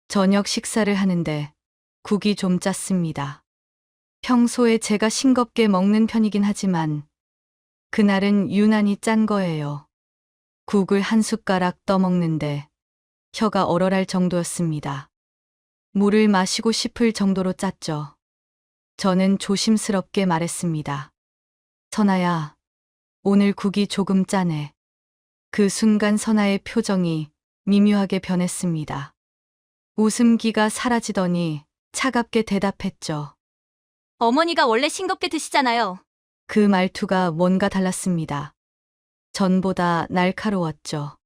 저녁 식사를 하는데 국이 좀 짰습니다. 평소에 제가 싱겁게 먹는 편이긴 하지만 그날은 유난히 짠 거예요. 국을 한 숟가락 떠먹는데 혀가 얼얼할 정도였습니다. 물을 마시고 싶을 정도로 짰죠. 저는 조심스럽게 말했습니다. 선아야, 오늘 국이 조금 짜네. 그 순간 선아의 표정이 미묘하게 변했습니다. 웃음기가 사라지더니 차갑게 대답했죠. 어머니가 원래 싱겁게 드시잖아요. 그 말투가 뭔가 달랐습니다. 전보다 날카로웠죠.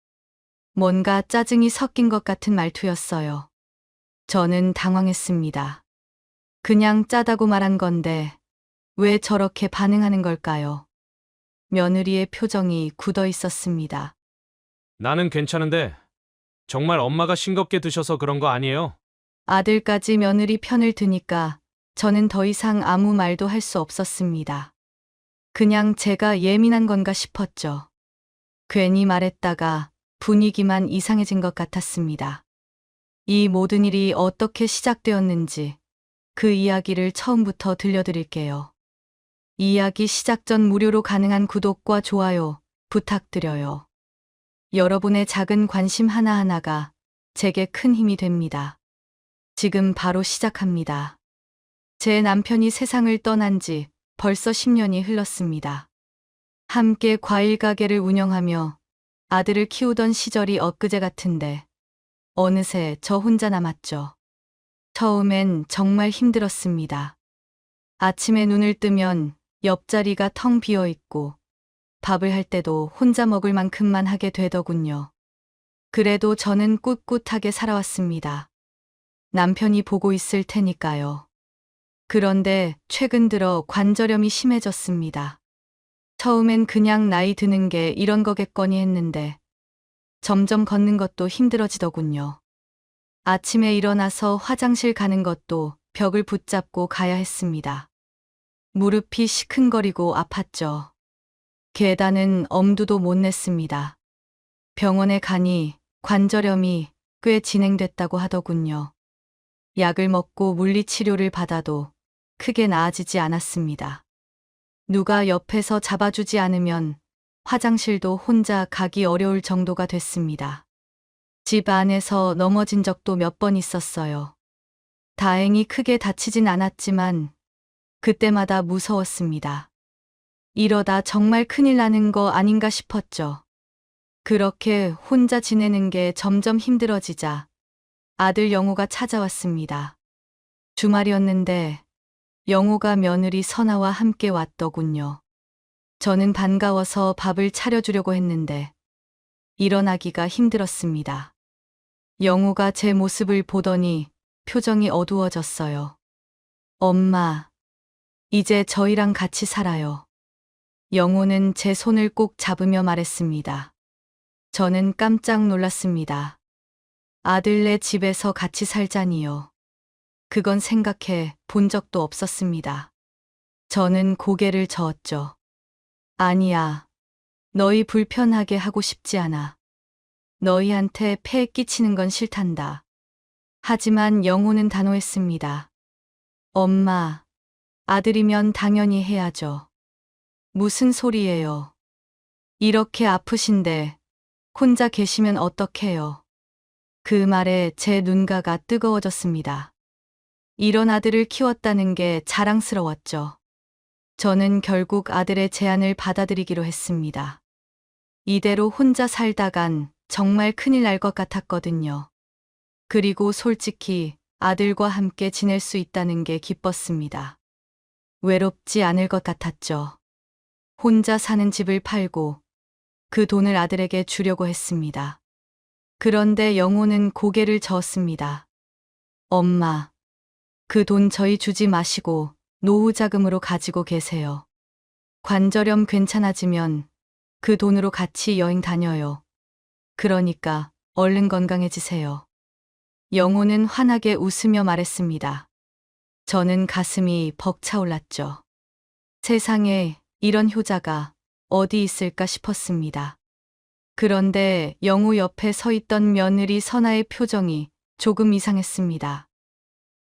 뭔가 짜증이 섞인 것 같은 말투였어요. 저는 당황했습니다. 그냥 짜다고 말한 건데 왜 저렇게 반응하는 걸까요? 며느리의 표정이 굳어 있었습니다. 나는 괜찮은데 정말 엄마가 싱겁게 드셔서 그런 거 아니에요? 아들까지 며느리 편을 드니까 저는 더 이상 아무 말도 할 수 없었습니다. 그냥 제가 예민한 건가 싶었죠. 괜히 말했다가 분위기만 이상해진 것 같았습니다. 이 모든 일이 어떻게 시작되었는지 그 이야기를 처음부터 들려드릴게요. 이야기 시작 전 무료로 가능한 구독과 좋아요 부탁드려요. 여러분의 작은 관심 하나하나가 제게 큰 힘이 됩니다. 지금 바로 시작합니다. 제 남편이 세상을 떠난 지 벌써 10년이 흘렀습니다. 함께 과일 가게를 운영하며 아들을 키우던 시절이 엊그제 같은데 어느새 저 혼자 남았죠. 처음엔 정말 힘들었습니다. 아침에 눈을 뜨면 옆자리가 텅 비어 있고 밥을 할 때도 혼자 먹을 만큼만 하게 되더군요. 그래도 저는 꿋꿋하게 살아왔습니다. 남편이 보고 있을 테니까요. 그런데 최근 들어 관절염이 심해졌습니다. 처음엔 그냥 나이 드는 게 이런 거겠거니 했는데 점점 걷는 것도 힘들어지더군요. 아침에 일어나서 화장실 가는 것도 벽을 붙잡고 가야 했습니다. 무릎이 시큰거리고 아팠죠. 계단은 엄두도 못 냈습니다. 병원에 가니 관절염이 꽤 진행됐다고 하더군요. 약을 먹고 물리치료를 받아도 크게 나아지지 않았습니다. 누가 옆에서 잡아주지 않으면 화장실도 혼자 가기 어려울 정도가 됐습니다. 집 안에서 넘어진 적도 몇 번 있었어요. 다행히 크게 다치진 않았지만 그때마다 무서웠습니다. 이러다 정말 큰일 나는 거 아닌가 싶었죠. 그렇게 혼자 지내는 게 점점 힘들어지자 아들 영호가 찾아왔습니다. 주말이었는데 영호가 며느리 선아와 함께 왔더군요. 저는 반가워서 밥을 차려주려고 했는데 일어나기가 힘들었습니다. 영호가 제 모습을 보더니 표정이 어두워졌어요. 엄마, 이제 저희랑 같이 살아요. 영호는 제 손을 꼭 잡으며 말했습니다. 저는 깜짝 놀랐습니다. 아들네 집에서 같이 살자니요. 그건 생각해 본 적도 없었습니다. 저는 고개를 저었죠. 아니야. 너희 불편하게 하고 싶지 않아. 너희한테 폐 끼치는 건 싫단다. 하지만 영호는 단호했습니다. 엄마, 아들이면 당연히 해야죠. 무슨 소리예요. 이렇게 아프신데 혼자 계시면 어떡해요. 그 말에 제 눈가가 뜨거워졌습니다. 이런 아들을 키웠다는 게 자랑스러웠죠. 저는 결국 아들의 제안을 받아들이기로 했습니다. 이대로 혼자 살다간 정말 큰일 날 것 같았거든요. 그리고 솔직히 아들과 함께 지낼 수 있다는 게 기뻤습니다. 외롭지 않을 것 같았죠. 혼자 사는 집을 팔고 그 돈을 아들에게 주려고 했습니다. 그런데 영호는 고개를 저었습니다. 엄마, 그 돈 저희 주지 마시고 노후 자금으로 가지고 계세요. 관절염 괜찮아지면 그 돈으로 같이 여행 다녀요. 그러니까 얼른 건강해지세요. 영호는 환하게 웃으며 말했습니다. 저는 가슴이 벅차올랐죠. 세상에 이런 효자가 어디 있을까 싶었습니다. 그런데 영호 옆에 서 있던 며느리 선아의 표정이 조금 이상했습니다.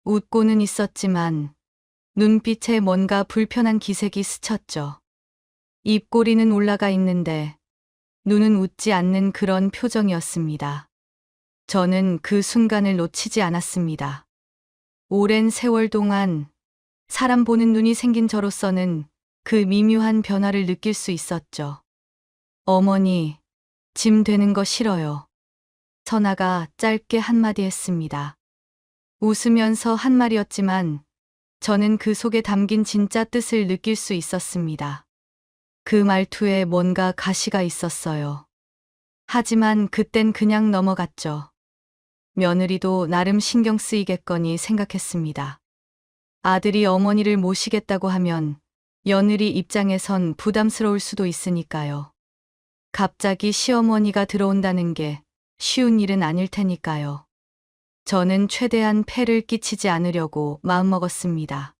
웃고는 있었지만 눈빛에 뭔가 불편한 기색이 스쳤죠. 입꼬리는 올라가 있는데 눈은 웃지 않는 그런 표정이었습니다. 저는 그 순간을 놓치지 않았습니다. 오랜 세월 동안 사람 보는 눈이 생긴 저로서는 그 미묘한 변화를 느낄 수 있었죠. 어머니, 짐 되는 거 싫어요. 선아가 짧게 한마디 했습니다. 웃으면서 한 말이었지만 저는 그 속에 담긴 진짜 뜻을 느낄 수 있었습니다. 그 말투에 뭔가 가시가 있었어요. 하지만 그땐 그냥 넘어갔죠. 며느리도 나름 신경 쓰이겠거니 생각했습니다. 아들이 어머니를 모시겠다고 하면 며느리 입장에선 부담스러울 수도 있으니까요. 갑자기 시어머니가 들어온다는 게 쉬운 일은 아닐 테니까요. 저는 최대한 폐를 끼치지 않으려고 마음먹었습니다.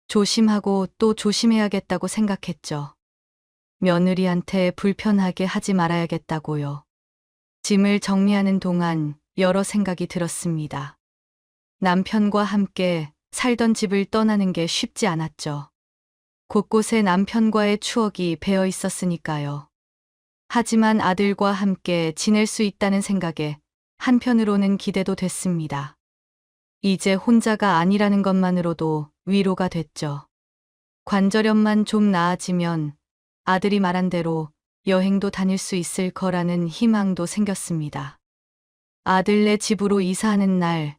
조심하고 또 조심해야겠다고 생각했죠. 며느리한테 불편하게 하지 말아야겠다고요. 짐을 정리하는 동안 여러 생각이 들었습니다. 남편과 함께 살던 집을 떠나는 게 쉽지 않았죠. 곳곳에 남편과의 추억이 배어 있었으니까요. 하지만 아들과 함께 지낼 수 있다는 생각에 한편으로는 기대도 됐습니다. 이제 혼자가 아니라는 것만으로도 위로가 됐죠. 관절염만 좀 나아지면 아들이 말한 대로 여행도 다닐 수 있을 거라는 희망도 생겼습니다. 아들네 집으로 이사하는 날,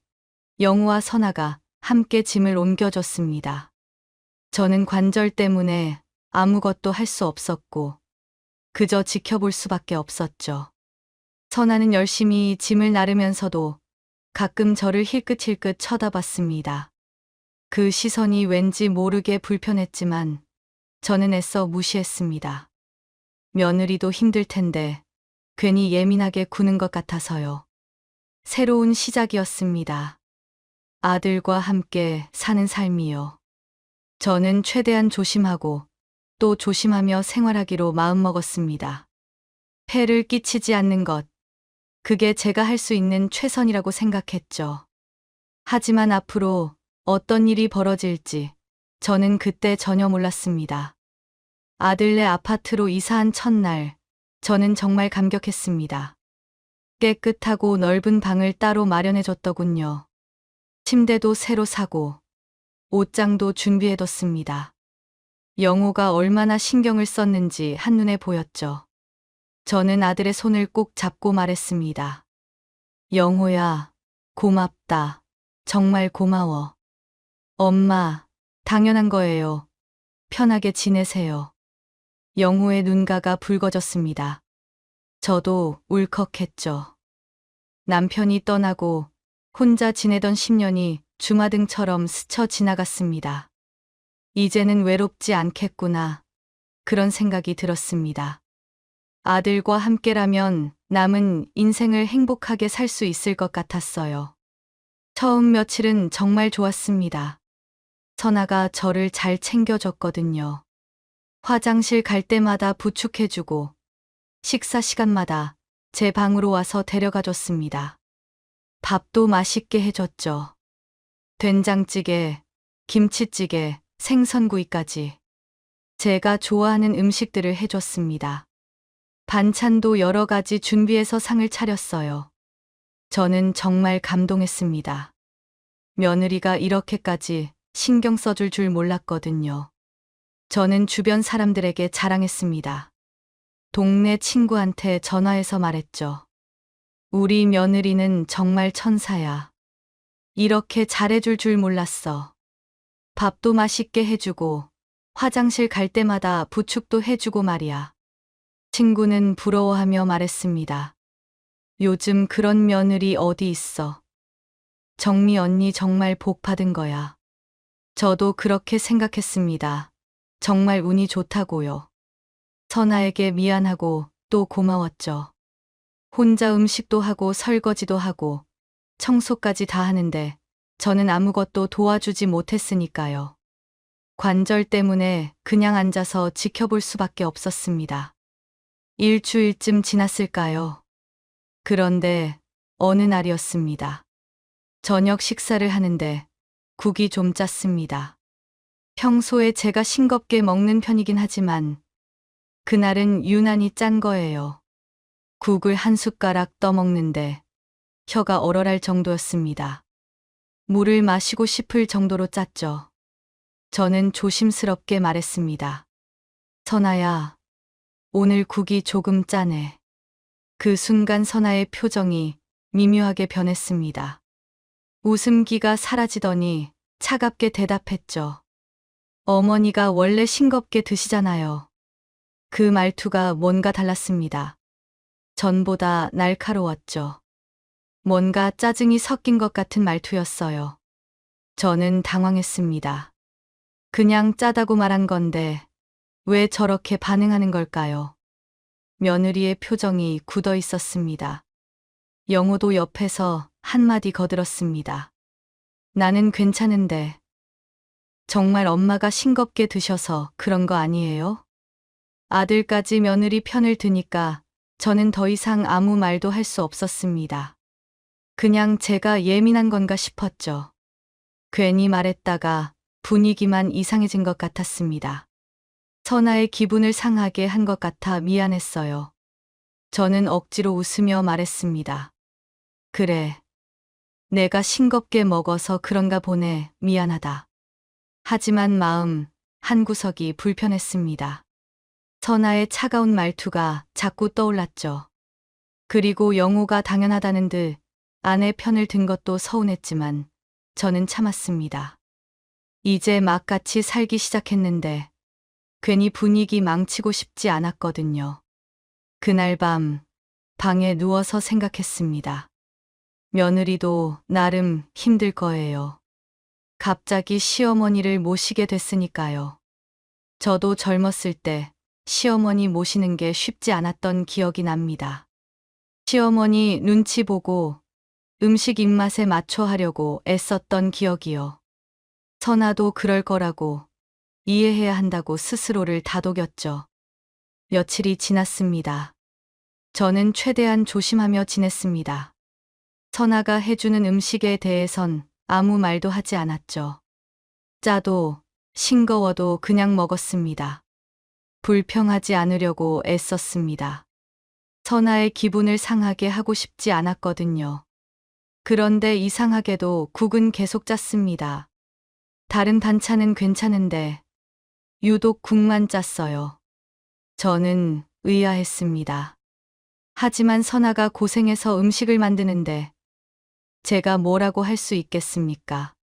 영우와 선아가 함께 짐을 옮겨줬습니다. 저는 관절 때문에 아무것도 할 수 없었고, 그저 지켜볼 수밖에 없었죠. 선아는 열심히 짐을 나르면서도 가끔 저를 힐끗힐끗 쳐다봤습니다. 그 시선이 왠지 모르게 불편했지만 저는 애써 무시했습니다. 며느리도 힘들 텐데 괜히 예민하게 구는 것 같아서요. 새로운 시작이었습니다. 아들과 함께 사는 삶이요. 저는 최대한 조심하고 또 조심하며 생활하기로 마음먹었습니다. 폐를 끼치지 않는 것, 그게 제가 할 수 있는 최선이라고 생각했죠. 하지만 앞으로 어떤 일이 벌어질지 저는 그때 전혀 몰랐습니다. 아들네 아파트로 이사한 첫날, 저는 정말 감격했습니다. 깨끗하고 넓은 방을 따로 마련해줬더군요. 침대도 새로 사고, 옷장도 준비해뒀습니다. 영호가 얼마나 신경을 썼는지 한눈에 보였죠. 저는 아들의 손을 꼭 잡고 말했습니다. 영호야, 고맙다. 정말 고마워. 엄마, 당연한 거예요. 편하게 지내세요. 영호의 눈가가 붉어졌습니다. 저도 울컥했죠. 남편이 떠나고 혼자 지내던 10년이 주마등처럼 스쳐 지나갔습니다. 이제는 외롭지 않겠구나. 그런 생각이 들었습니다. 아들과 함께라면 남은 인생을 행복하게 살 수 있을 것 같았어요. 처음 며칠은 정말 좋았습니다. 선아가 저를 잘 챙겨줬거든요. 화장실 갈 때마다 부축해주고 식사 시간마다 제 방으로 와서 데려가줬습니다. 밥도 맛있게 해줬죠. 된장찌개, 김치찌개, 생선구이까지. 제가 좋아하는 음식들을 해줬습니다. 반찬도 여러 가지 준비해서 상을 차렸어요. 저는 정말 감동했습니다. 며느리가 이렇게까지 신경 써줄 줄 몰랐거든요. 저는 주변 사람들에게 자랑했습니다. 동네 친구한테 전화해서 말했죠. 우리 며느리는 정말 천사야. 이렇게 잘해줄 줄 몰랐어. 밥도 맛있게 해주고 화장실 갈 때마다 부축도 해주고 말이야. 친구는 부러워하며 말했습니다. 요즘 그런 며느리 어디 있어. 정미 언니 정말 복 받은 거야. 저도 그렇게 생각했습니다. 정말 운이 좋다고요. 선아에게 미안하고 또 고마웠죠. 혼자 음식도 하고 설거지도 하고 청소까지 다 하는데 저는 아무것도 도와주지 못했으니까요. 관절 때문에 그냥 앉아서 지켜볼 수밖에 없었습니다. 일주일쯤 지났을까요? 그런데 어느 날이었습니다. 저녁 식사를 하는데 국이 좀 짰습니다. 평소에 제가 싱겁게 먹는 편이긴 하지만 그날은 유난히 짠 거예요. 국을 한 숟가락 떠먹는데 혀가 얼얼할 정도였습니다. 물을 마시고 싶을 정도로 짰죠. 저는 조심스럽게 말했습니다. 선아야, 오늘 국이 조금 짜네. 그 순간 선아의 표정이 미묘하게 변했습니다. 웃음기가 사라지더니 차갑게 대답했죠. 어머니가 원래 싱겁게 드시잖아요. 그 말투가 뭔가 달랐습니다. 전보다 날카로웠죠. 뭔가 짜증이 섞인 것 같은 말투였어요. 저는 당황했습니다. 그냥 짜다고 말한 건데 왜 저렇게 반응하는 걸까요? 며느리의 표정이 굳어 있었습니다. 영호도 옆에서 한마디 거들었습니다. 나는 괜찮은데 정말 엄마가 싱겁게 드셔서 그런 거 아니에요? 아들까지 며느리 편을 드니까 저는 더 이상 아무 말도 할 수 없었습니다. 그냥 제가 예민한 건가 싶었죠. 괜히 말했다가 분위기만 이상해진 것 같았습니다. 선아의 기분을 상하게 한 것 같아 미안했어요. 저는 억지로 웃으며 말했습니다. 그래. 내가 싱겁게 먹어서 그런가 보네. 미안하다. 하지만 마음 한구석이 불편했습니다. 선아의 차가운 말투가 자꾸 떠올랐죠. 그리고 영호가 당연하다는 듯 아내 편을 든 것도 서운했지만 저는 참았습니다. 이제 막 같이 살기 시작했는데 괜히 분위기 망치고 싶지 않았거든요. 그날 밤 방에 누워서 생각했습니다. 며느리도 나름 힘들 거예요. 갑자기 시어머니를 모시게 됐으니까요. 저도 젊었을 때 시어머니 모시는 게 쉽지 않았던 기억이 납니다. 시어머니 눈치 보고 음식 입맛에 맞춰 하려고 애썼던 기억이요. 선아도 그럴 거라고 이해해야 한다고 스스로를 다독였죠. 며칠이 지났습니다. 저는 최대한 조심하며 지냈습니다. 선아가 해주는 음식에 대해선 아무 말도 하지 않았죠. 짜도 싱거워도 그냥 먹었습니다. 불평하지 않으려고 애썼습니다. 선아의 기분을 상하게 하고 싶지 않았거든요. 그런데 이상하게도 국은 계속 짰습니다. 다른 반찬은 괜찮은데 유독 국만 짰어요. 저는 의아했습니다. 하지만 선아가 고생해서 음식을 만드는데 제가 뭐라고 할 수 있겠습니까?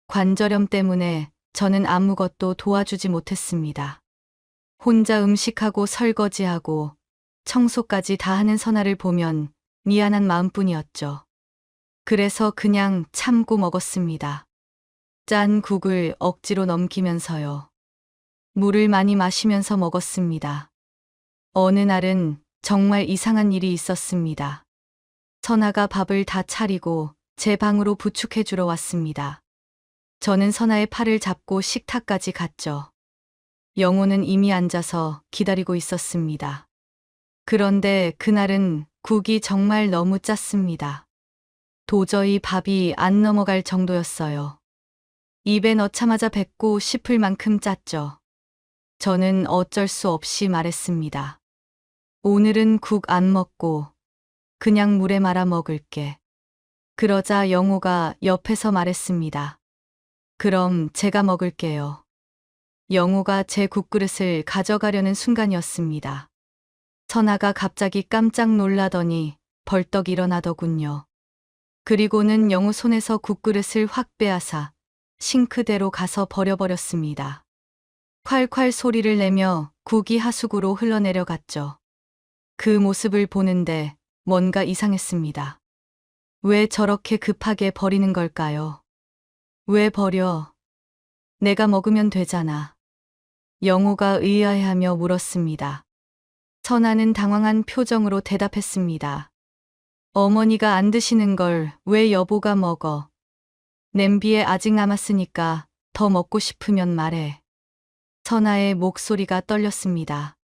관절염 때문에 저는 아무것도 도와주지 못했습니다. 혼자 음식하고 설거지하고 청소까지 다 하는 선아를 보면 미안한 마음뿐이었죠. 그래서 그냥 참고 먹었습니다. 짠 국을 억지로 넘기면서요. 물을 많이 마시면서 먹었습니다. 어느 날은 정말 이상한 일이 있었습니다. 선아가 밥을 다 차리고 제 방으로 부축해 주러 왔습니다. 저는 선아의 팔을 잡고 식탁까지 갔죠. 영호는 이미 앉아서 기다리고 있었습니다. 그런데 그날은 국이 정말 너무 짰습니다. 도저히 밥이 안 넘어갈 정도였어요. 입에 넣자마자 뱉고 싶을 만큼 짰죠. 저는 어쩔 수 없이 말했습니다. 오늘은 국 안 먹고 그냥 물에 말아 먹을게. 그러자 영호가 옆에서 말했습니다. 그럼 제가 먹을게요. 영호가 제 국그릇을 가져가려는 순간이었습니다. 선아가 갑자기 깜짝 놀라더니 벌떡 일어나더군요. 그리고는 영호 손에서 국그릇을 확 빼앗아 싱크대로 가서 버려버렸습니다. 콸콸 소리를 내며 국이 하수구로 흘러내려갔죠. 그 모습을 보는데 뭔가 이상했습니다. 왜 저렇게 급하게 버리는 걸까요? 왜 버려? 내가 먹으면 되잖아. 영호가 의아해하며 물었습니다. 선아는 당황한 표정으로 대답했습니다. 어머니가 안 드시는 걸 왜 여보가 먹어? 냄비에 아직 남았으니까 더 먹고 싶으면 말해. 선아의 목소리가 떨렸습니다.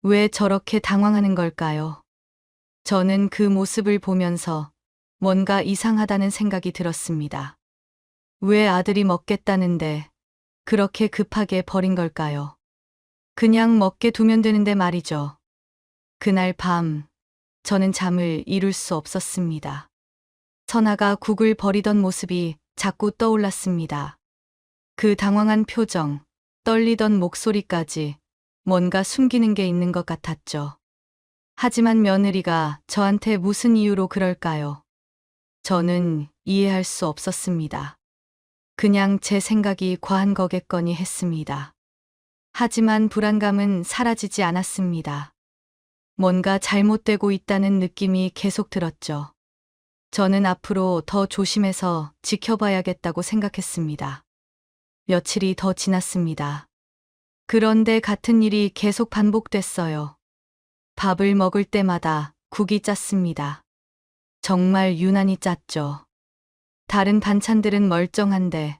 왜 저렇게 당황하는 걸까요? 저는 그 모습을 보면서 뭔가 이상하다는 생각이 들었습니다. 왜 아들이 먹겠다는데 그렇게 급하게 버린 걸까요? 그냥 먹게 두면 되는데 말이죠. 그날 밤, 저는 잠을 이룰 수 없었습니다. 선아가 국을 버리던 모습이 자꾸 떠올랐습니다. 그 당황한 표정, 떨리던 목소리까지 뭔가 숨기는 게 있는 것 같았죠. 하지만 며느리가 저한테 무슨 이유로 그럴까요? 저는 이해할 수 없었습니다. 그냥 제 생각이 과한 거겠거니 했습니다. 하지만 불안감은 사라지지 않았습니다. 뭔가 잘못되고 있다는 느낌이 계속 들었죠. 저는 앞으로 더 조심해서 지켜봐야겠다고 생각했습니다. 며칠이 더 지났습니다. 그런데 같은 일이 계속 반복됐어요. 밥을 먹을 때마다 국이 짰습니다. 정말 유난히 짰죠. 다른 반찬들은 멀쩡한데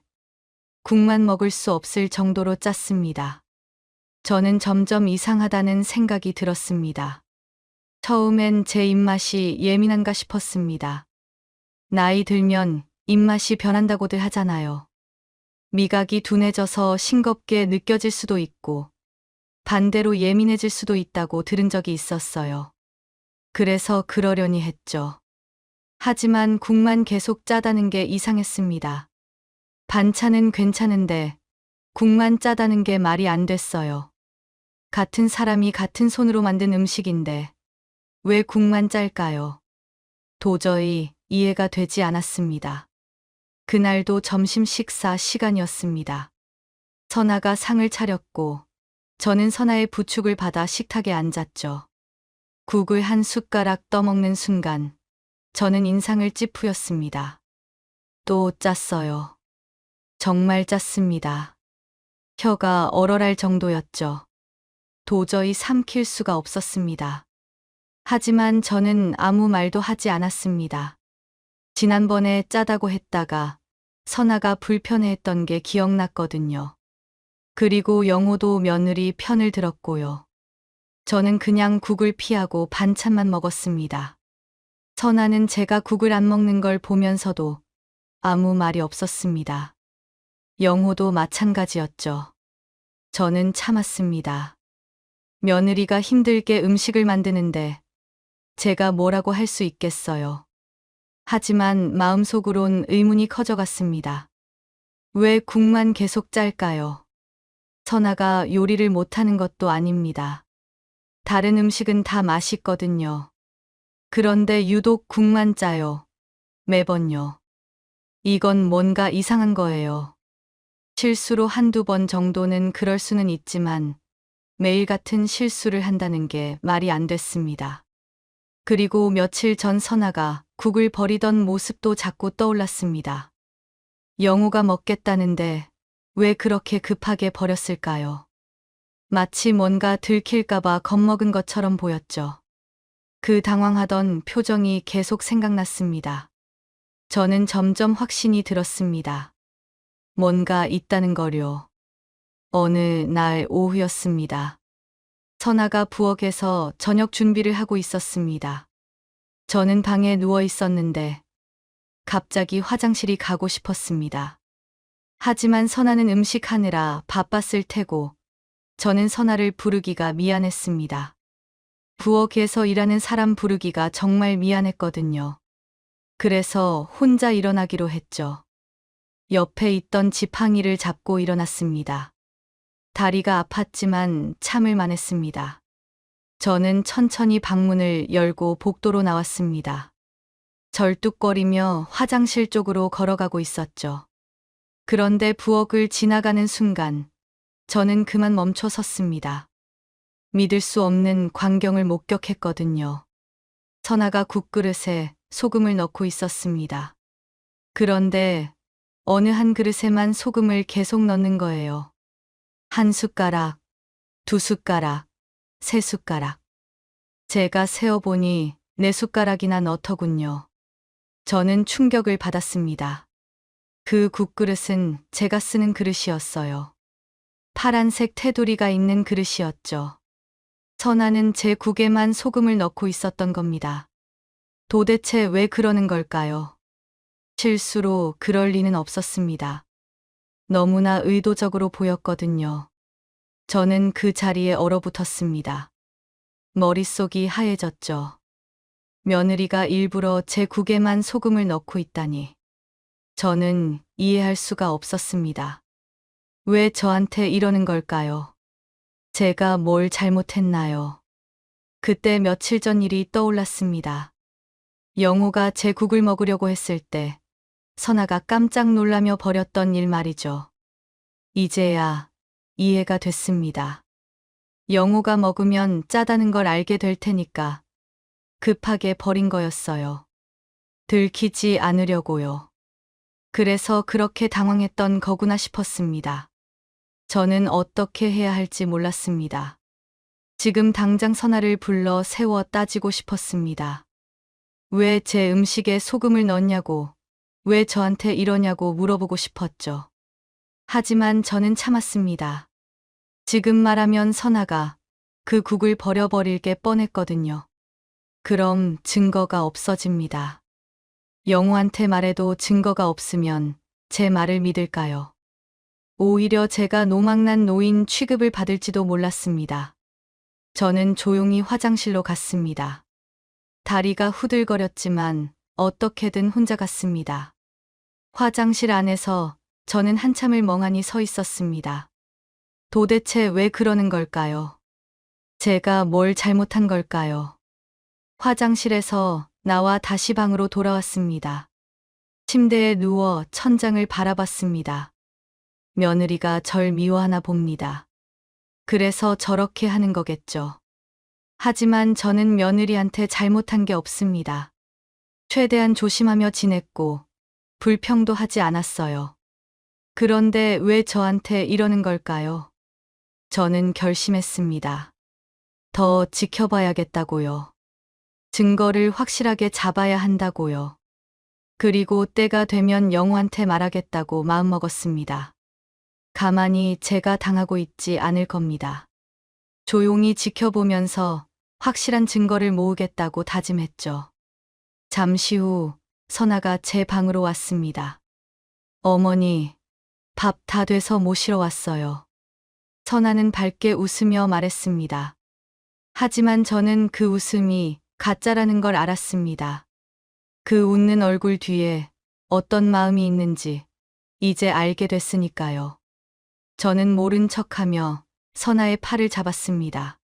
국만 먹을 수 없을 정도로 짰습니다. 저는 점점 이상하다는 생각이 들었습니다. 처음엔 제 입맛이 예민한가 싶었습니다. 나이 들면 입맛이 변한다고들 하잖아요. 미각이 둔해져서 싱겁게 느껴질 수도 있고 반대로 예민해질 수도 있다고 들은 적이 있었어요. 그래서 그러려니 했죠. 하지만 국만 계속 짜다는 게 이상했습니다. 반찬은 괜찮은데 국만 짜다는 게 말이 안 됐어요. 같은 사람이 같은 손으로 만든 음식인데 왜 국만 짤까요? 도저히 이해가 되지 않았습니다. 그날도 점심 식사 시간이었습니다. 선아가 상을 차렸고 저는 선아의 부축을 받아 식탁에 앉았죠. 국을 한 숟가락 떠먹는 순간 저는 인상을 찌푸렸습니다. 또 짰어요. 정말 짰습니다. 혀가 얼얼할 정도였죠. 도저히 삼킬 수가 없었습니다. 하지만 저는 아무 말도 하지 않았습니다. 지난번에 짜다고 했다가 선아가 불편해했던 게 기억났거든요. 그리고 영호도 며느리 편을 들었고요. 저는 그냥 국을 피하고 반찬만 먹었습니다. 선아는 제가 국을 안 먹는 걸 보면서도 아무 말이 없었습니다. 영호도 마찬가지였죠. 저는 참았습니다. 며느리가 힘들게 음식을 만드는데 제가 뭐라고 할 수 있겠어요. 하지만 마음속으론 의문이 커져갔습니다. 왜 국만 계속 짤까요? 선아가 요리를 못하는 것도 아닙니다. 다른 음식은 다 맛있거든요. 그런데 유독 국만 짜요. 매번요. 이건 뭔가 이상한 거예요. 실수로 한두 번 정도는 그럴 수는 있지만 매일 같은 실수를 한다는 게 말이 안 됐습니다. 그리고 며칠 전 선아가 국을 버리던 모습도 자꾸 떠올랐습니다. 영호가 먹겠다는데 왜 그렇게 급하게 버렸을까요? 마치 뭔가 들킬까봐 겁먹은 것처럼 보였죠. 그 당황하던 표정이 계속 생각났습니다. 저는 점점 확신이 들었습니다. 뭔가 있다는 거요. 어느 날 오후였습니다. 선아가 부엌에서 저녁 준비를 하고 있었습니다. 저는 방에 누워 있었는데 갑자기 화장실이 가고 싶었습니다. 하지만 선아는 음식하느라 바빴을 테고 저는 선아를 부르기가 미안했습니다. 부엌에서 일하는 사람 부르기가 정말 미안했거든요. 그래서 혼자 일어나기로 했죠. 옆에 있던 지팡이를 잡고 일어났습니다. 다리가 아팠지만 참을 만했습니다. 저는 천천히 방문을 열고 복도로 나왔습니다. 절뚝거리며 화장실 쪽으로 걸어가고 있었죠. 그런데 부엌을 지나가는 순간 저는 그만 멈춰 섰습니다. 믿을 수 없는 광경을 목격했거든요. 선아가 국그릇에 소금을 넣고 있었습니다. 그런데 어느 한 그릇에만 소금을 계속 넣는 거예요. 한 숟가락, 두 숟가락, 세 숟가락. 제가 세어보니 네 숟가락이나 넣더군요. 저는 충격을 받았습니다. 그 국그릇은 제가 쓰는 그릇이었어요. 파란색 테두리가 있는 그릇이었죠. 선아는 제 국에만 소금을 넣고 있었던 겁니다. 도대체 왜 그러는 걸까요? 실수로 그럴 리는 없었습니다. 너무나 의도적으로 보였거든요. 저는 그 자리에 얼어붙었습니다. 머릿속이 하얘졌죠. 며느리가 일부러 제 국에만 소금을 넣고 있다니. 저는 이해할 수가 없었습니다. 왜 저한테 이러는 걸까요? 제가 뭘 잘못했나요? 그때 며칠 전 일이 떠올랐습니다. 영호가 제 국을 먹으려고 했을 때 선아가 깜짝 놀라며 버렸던 일 말이죠. 이제야 이해가 됐습니다. 영호가 먹으면 짜다는 걸 알게 될 테니까 급하게 버린 거였어요. 들키지 않으려고요. 그래서 그렇게 당황했던 거구나 싶었습니다. 저는 어떻게 해야 할지 몰랐습니다. 지금 당장 선아를 불러 세워 따지고 싶었습니다. 왜 제 음식에 소금을 넣냐고, 왜 저한테 이러냐고 물어보고 싶었죠. 하지만 저는 참았습니다. 지금 말하면 선아가 그 국을 버려버릴 게 뻔했거든요. 그럼 증거가 없어집니다. 영호한테 말해도 증거가 없으면 제 말을 믿을까요? 오히려 제가 노망난 노인 취급을 받을지도 몰랐습니다. 저는 조용히 화장실로 갔습니다. 다리가 후들거렸지만 어떻게든 혼자 갔습니다. 화장실 안에서 저는 한참을 멍하니 서 있었습니다. 도대체 왜 그러는 걸까요? 제가 뭘 잘못한 걸까요? 화장실에서 나와 다시 방으로 돌아왔습니다. 침대에 누워 천장을 바라봤습니다. 며느리가 절 미워하나 봅니다. 그래서 저렇게 하는 거겠죠. 하지만 저는 며느리한테 잘못한 게 없습니다. 최대한 조심하며 지냈고 불평도 하지 않았어요. 그런데 왜 저한테 이러는 걸까요? 저는 결심했습니다. 더 지켜봐야겠다고요. 증거를 확실하게 잡아야 한다고요. 그리고 때가 되면 영호한테 말하겠다고 마음먹었습니다. 가만히 제가 당하고 있지 않을 겁니다. 조용히 지켜보면서 확실한 증거를 모으겠다고 다짐했죠. 잠시 후 선아가 제 방으로 왔습니다. 어머니, 밥 다 돼서 모시러 왔어요. 선아는 밝게 웃으며 말했습니다. 하지만 저는 그 웃음이 가짜라는 걸 알았습니다. 그 웃는 얼굴 뒤에 어떤 마음이 있는지 이제 알게 됐으니까요. 저는 모른 척하며 선아의 팔을 잡았습니다.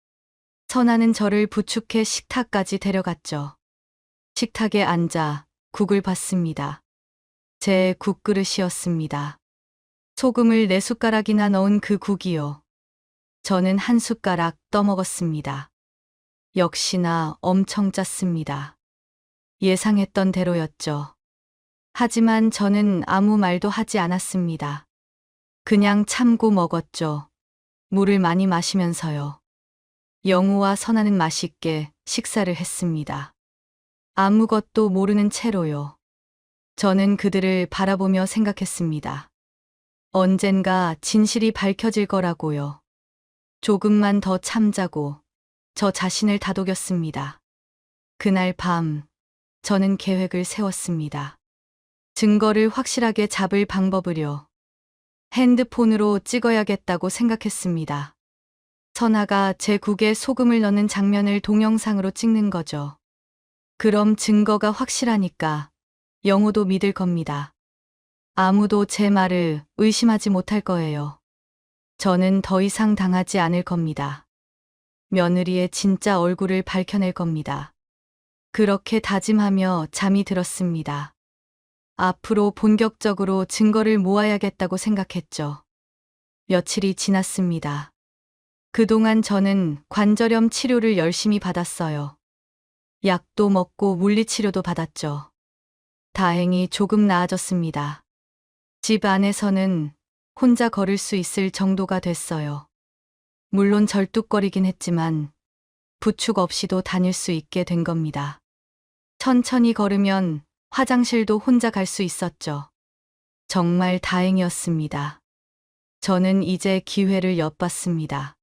선아는 저를 부축해 식탁까지 데려갔죠. 식탁에 앉아 국을 봤습니다. 제 국그릇이었습니다. 소금을 4숟가락이나 넣은 그 국이요. 저는 한 숟가락 떠먹었습니다. 역시나 엄청 짰습니다. 예상했던 대로였죠. 하지만 저는 아무 말도 하지 않았습니다. 그냥 참고 먹었죠. 물을 많이 마시면서요. 영우와 선아는 맛있게 식사를 했습니다. 아무것도 모르는 채로요. 저는 그들을 바라보며 생각했습니다. 언젠가 진실이 밝혀질 거라고요. 조금만 더 참자고 저 자신을 다독였습니다. 그날 밤 저는 계획을 세웠습니다. 증거를 확실하게 잡을 방법을요. 핸드폰으로 찍어야겠다고 생각했습니다. 선아가 제 국에 소금을 넣는 장면을 동영상으로 찍는 거죠. 그럼 증거가 확실하니까 영호도 믿을 겁니다. 아무도 제 말을 의심하지 못할 거예요. 저는 더 이상 당하지 않을 겁니다. 며느리의 진짜 얼굴을 밝혀낼 겁니다. 그렇게 다짐하며 잠이 들었습니다. 앞으로 본격적으로 증거를 모아야겠다고 생각했죠. 며칠이 지났습니다. 그동안 저는 관절염 치료를 열심히 받았어요. 약도 먹고 물리치료도 받았죠. 다행히 조금 나아졌습니다. 집 안에서는 혼자 걸을 수 있을 정도가 됐어요. 물론 절뚝거리긴 했지만 부축 없이도 다닐 수 있게 된 겁니다. 천천히 걸으면 화장실도 혼자 갈 수 있었죠. 정말 다행이었습니다. 저는 이제 기회를 엿봤습니다.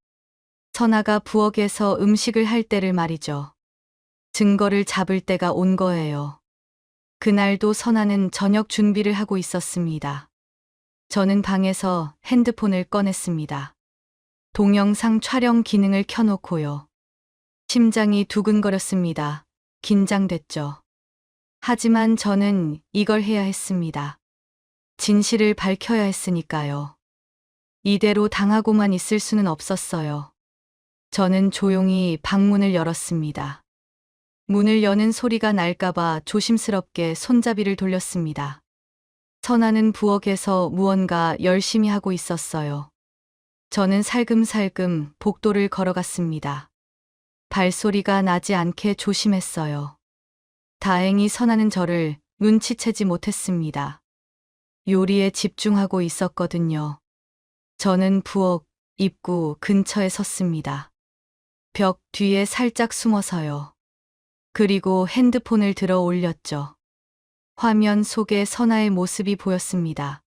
선아가 부엌에서 음식을 할 때를 말이죠. 증거를 잡을 때가 온 거예요. 그날도 선아는 저녁 준비를 하고 있었습니다. 저는 방에서 핸드폰을 꺼냈습니다. 동영상 촬영 기능을 켜놓고요. 심장이 두근거렸습니다. 긴장됐죠. 하지만 저는 이걸 해야 했습니다. 진실을 밝혀야 했으니까요. 이대로 당하고만 있을 수는 없었어요. 저는 조용히 방문을 열었습니다. 문을 여는 소리가 날까봐 조심스럽게 손잡이를 돌렸습니다. 선아는 부엌에서 무언가 열심히 하고 있었어요. 저는 살금살금 복도를 걸어갔습니다. 발소리가 나지 않게 조심했어요. 다행히 선아는 저를 눈치채지 못했습니다. 요리에 집중하고 있었거든요. 저는 부엌 입구 근처에 섰습니다. 벽 뒤에 살짝 숨어서요. 그리고 핸드폰을 들어 올렸죠. 화면 속에 선아의 모습이 보였습니다.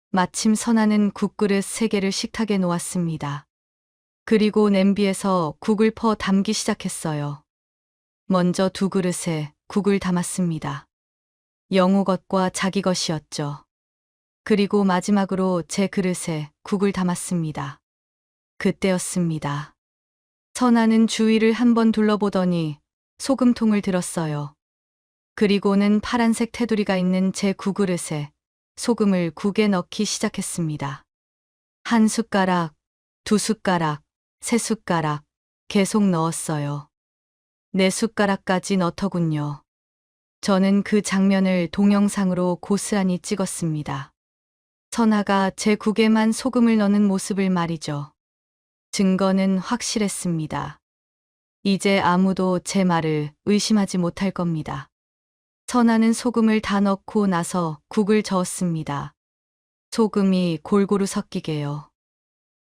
마침 선아는 국그릇 3개를 식탁에 놓았습니다. 그리고 냄비에서 국을 퍼 담기 시작했어요. 먼저 2그릇에 국을 담았습니다. 영호 것과 자기 것이었죠. 그리고 마지막으로 제 그릇에 국을 담았습니다. 그때였습니다. 선아는 주위를 한번 둘러보더니 소금통을 들었어요. 그리고는 파란색 테두리가 있는 제 국그릇에 소금을 국에 넣기 시작했습니다. 1숟가락, 2숟가락, 3숟가락 계속 넣었어요. 4숟가락까지 넣더군요. 저는 그 장면을 동영상으로 고스란히 찍었습니다. 선아가 제 국에만 소금을 넣는 모습을 말이죠. 증거는 확실했습니다. 이제 아무도 제 말을 의심하지 못할 겁니다. 선아는 소금을 다 넣고 나서 국을 저었습니다. 소금이 골고루 섞이게요.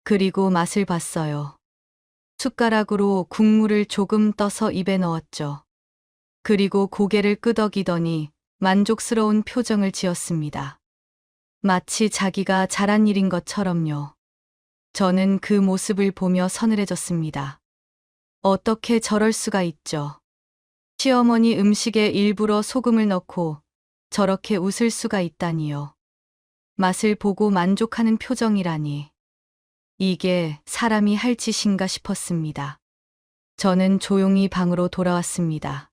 그리고 맛을 봤어요. 숟가락으로 국물을 조금 떠서 입에 넣었죠. 그리고 고개를 끄덕이더니 만족스러운 표정을 지었습니다. 마치 자기가 잘한 일인 것처럼요. 저는 그 모습을 보며 서늘해졌습니다. 어떻게 저럴 수가 있죠? 시어머니 음식에 일부러 소금을 넣고 저렇게 웃을 수가 있다니요. 맛을 보고 만족하는 표정이라니. 이게 사람이 할 짓인가 싶었습니다. 저는 조용히 방으로 돌아왔습니다.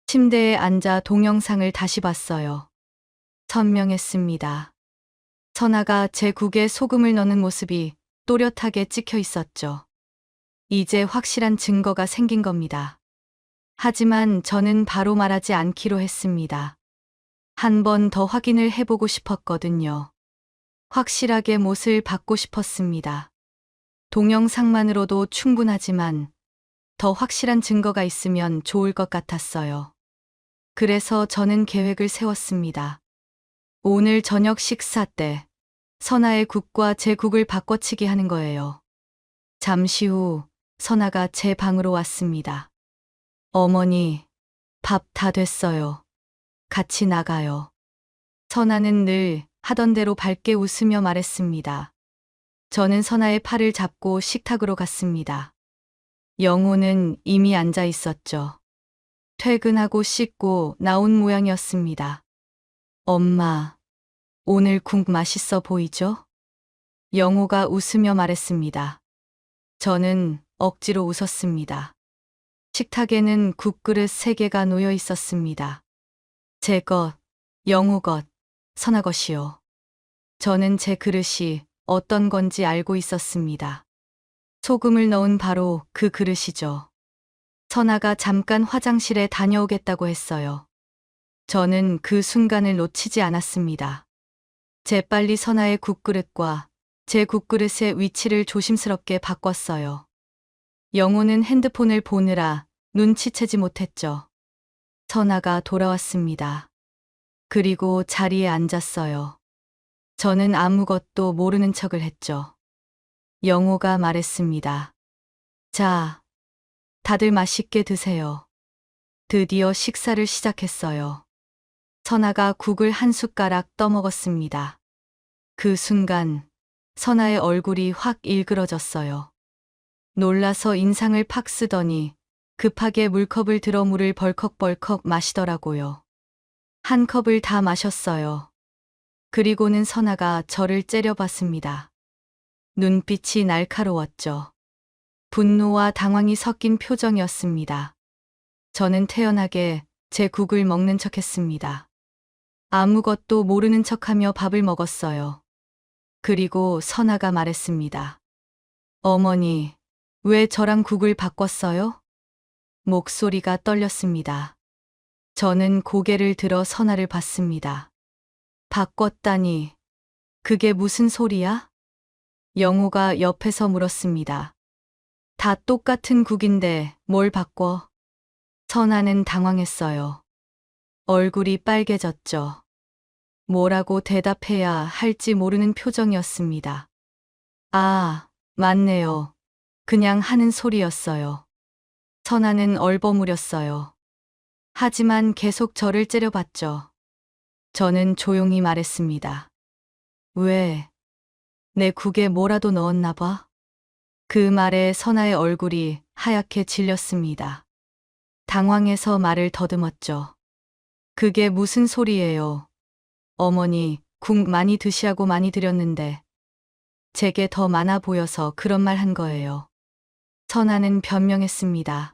침대에 앉아 동영상을 다시 봤어요. 선명했습니다. 선아가 제 국에 소금을 넣는 모습이 또렷하게 찍혀 있었죠. 이제 확실한 증거가 생긴 겁니다. 하지만 저는 바로 말하지 않기로 했습니다. 한 번 더 확인을 해보고 싶었거든요. 확실하게 못을 받고 싶었습니다. 동영상만으로도 충분하지만 더 확실한 증거가 있으면 좋을 것 같았어요. 그래서 저는 계획을 세웠습니다. 오늘 저녁 식사 때 선아의 국과 제 국을 바꿔치기 하는 거예요. 잠시 후 선아가 제 방으로 왔습니다. 어머니, 밥 다 됐어요. 같이 나가요. 선아는 늘 하던 대로 밝게 웃으며 말했습니다. 저는 선아의 팔을 잡고 식탁으로 갔습니다. 영호는 이미 앉아 있었죠. 퇴근하고 씻고 나온 모양이었습니다. 엄마, 오늘 국 맛있어 보이죠? 영호가 웃으며 말했습니다. 저는 억지로 웃었습니다. 식탁에는 국그릇 3개가 놓여 있었습니다. 제 것, 영호 것, 선아 것이요. 저는 제 그릇이 어떤 건지 알고 있었습니다. 소금을 넣은 바로 그 그릇이죠. 선아가 잠깐 화장실에 다녀오겠다고 했어요. 저는 그 순간을 놓치지 않았습니다. 재빨리 선아의 국그릇과 제 국그릇의 위치를 조심스럽게 바꿨어요. 영호는 핸드폰을 보느라 눈치채지 못했죠. 선아가 돌아왔습니다. 그리고 자리에 앉았어요. 저는 아무것도 모르는 척을 했죠. 영호가 말했습니다. 자, 다들 맛있게 드세요. 드디어 식사를 시작했어요. 선아가 국을 1숟가락 떠먹었습니다. 그 순간 선아의 얼굴이 확 일그러졌어요. 놀라서 인상을 팍 쓰더니 급하게 물컵을 들어 물을 벌컥벌컥 마시더라고요. 한 컵을 다 마셨어요. 그리고는 선아가 저를 째려봤습니다. 눈빛이 날카로웠죠. 분노와 당황이 섞인 표정이었습니다. 저는 태연하게 제 국을 먹는 척했습니다. 아무것도 모르는 척하며 밥을 먹었어요. 그리고 선아가 말했습니다. 어머니, 왜 저랑 국을 바꿨어요? 목소리가 떨렸습니다. 저는 고개를 들어 선아를 봤습니다. 바꿨다니, 그게 무슨 소리야? 영호가 옆에서 물었습니다. 다 똑같은 국인데 뭘 바꿔? 선아는 당황했어요. 얼굴이 빨개졌죠. 뭐라고 대답해야 할지 모르는 표정이었습니다. 아, 맞네요. 그냥 하는 소리였어요. 선아는 얼버무렸어요. 하지만 계속 저를 째려봤죠. 저는 조용히 말했습니다. 왜? 내 국에 뭐라도 넣었나 봐? 그 말에 선아의 얼굴이 하얗게 질렸습니다. 당황해서 말을 더듬었죠. 그게 무슨 소리예요? 어머니, 국 많이 드시라고 많이 드렸는데 제게 더 많아 보여서 그런 말 한 거예요. 선아는 변명했습니다.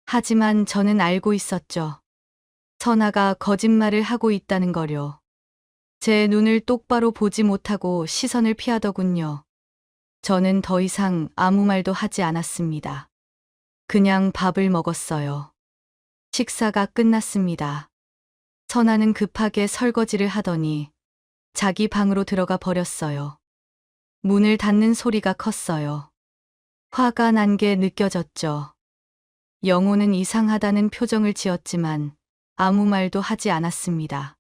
하지만 저는 알고 있었죠. 선아가 거짓말을 하고 있다는 거요. 제 눈을 똑바로 보지 못하고 시선을 피하더군요. 저는 더 이상 아무 말도 하지 않았습니다. 그냥 밥을 먹었어요. 식사가 끝났습니다. 선아는 급하게 설거지를 하더니 자기 방으로 들어가 버렸어요. 문을 닫는 소리가 컸어요. 화가 난 게 느껴졌죠. 영호는 이상하다는 표정을 지었지만 아무 말도 하지 않았습니다.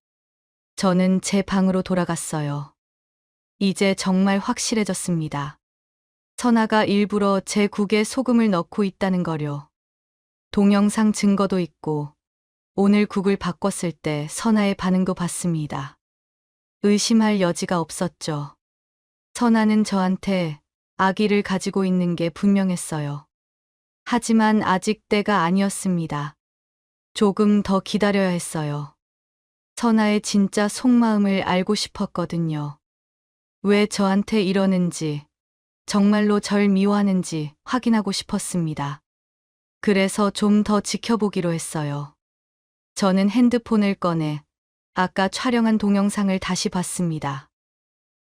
저는 제 방으로 돌아갔어요. 이제 정말 확실해졌습니다. 선아가 일부러 제 국에 소금을 넣고 있다는 거요. 동영상 증거도 있고 오늘 국을 바꿨을 때 선아의 반응도 봤습니다. 의심할 여지가 없었죠. 선아는 저한테 아기를 가지고 있는 게 분명했어요. 하지만 아직 때가 아니었습니다. 조금 더 기다려야 했어요. 선아의 진짜 속마음을 알고 싶었거든요. 왜 저한테 이러는지, 정말로 절 미워하는지 확인하고 싶었습니다. 그래서 좀 더 지켜보기로 했어요. 저는 핸드폰을 꺼내 아까 촬영한 동영상을 다시 봤습니다.